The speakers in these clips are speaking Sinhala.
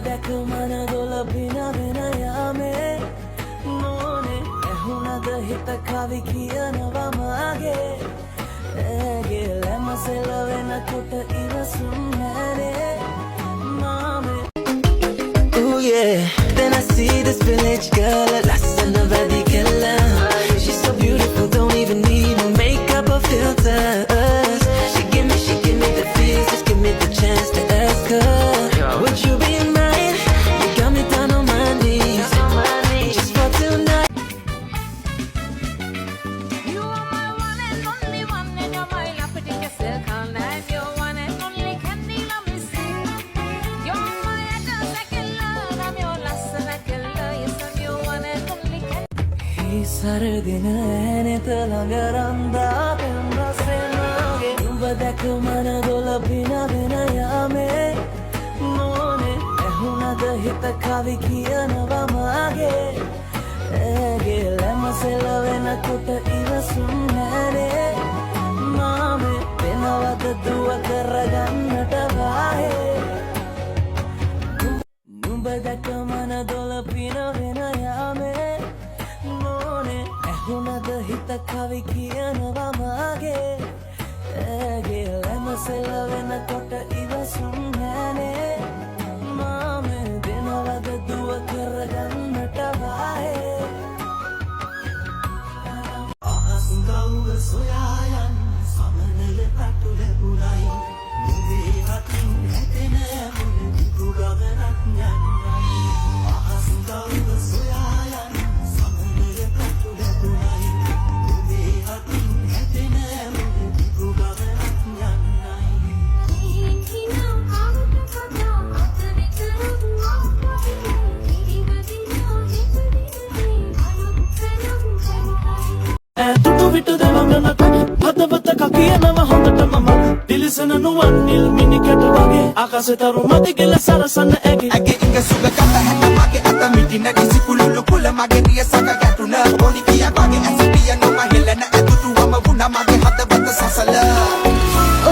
දැක මන දොල පිනවෙන යාමේ නෝනේ ඇහුණද හිත කවි කියනවා මාගේ ඇගේ ලැම සෙලවෙනකොට ඉවසුම් නැනේ මාමේ. Ooh yeah, then I see this village girl ලස්සන වැඩි කළා. She's so beautiful, don't even need no makeup or filters. She give me the feels, just give me the chance to ask her. Would you be mine? You got me down on my knees, just for tonight. You are my one and only one, and you're my lappity silk on I'm your one and only candy love me see. You're my idol second love, I'm your last second love. Yes, I'm your one and only candy. He සරදින ඇනෙත ළඟ රන්දා පෙම්රසෙනගේ උඹ දැක මන දොල පිනවෙන යාමේ නෝනේ ඇහුණද හිත කවි කියනවා මාගේ ඇගේ ලැම සෙලවෙනකොට ඉවසුම් නැනේ මාමේ වෙනවද දුව කරගන්නට වාහේ නුඹ දැක මන දොල පිනවෙන යාමේ නෝනේ ඇහුණද හිත කවි කියනවා මාගේ ඇගේ ලැම සෙලවෙනකොට ඉවසුම් නැනේ මාමේ වෙනවද දුව කරගන්නට වාහේ අහස් ගව්ව සොයා යන සමනල පටු ලැබුණයි මුවේ අතින් ඇතෙන මුළු දිගු ගමනක් යන්නයි අහස් ගව්ව සොයා යන සමනල පටු ලැබුණයි මුවේ අතින් ඇතෙන මුළු දිගු ගමනක් යන්නයි. ඇතුටු විට දෙවඟනට හදවතක කියනව හොඳට මම දිලිසෙන නුවන් නිල් මිනිකට වගේ ආකාශේ තරු මදිගෙල සරසන්න ඇගේ ඇගේ ඉඟ සුග කත හැට මගේ අත මිටින කිසි කුළුළු කුල මගේ නිය සක ගැටුණ පොඩි කියා වගේ ඇසිටිය නොම හෙලන ඇතුටුවම වුණා මගේ හදවත සසල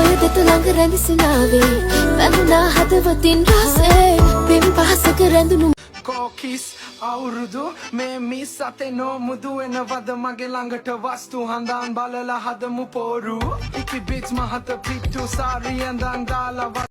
ඔය දෙත ළඟ රැඳිසනාවේ වැඳුනා හදවතින් රසේ පින් පහසක රැඳුණු කෝකිස් අවුරුදු මේ මිස් අතේ නොමුදු වෙනවද මගේ ළඟට වස්තු හඳන් බලලා හදමු පෝරු ඉකි බිට්ස් මහත පිට්ටු සාරියෙන් දන් දාලා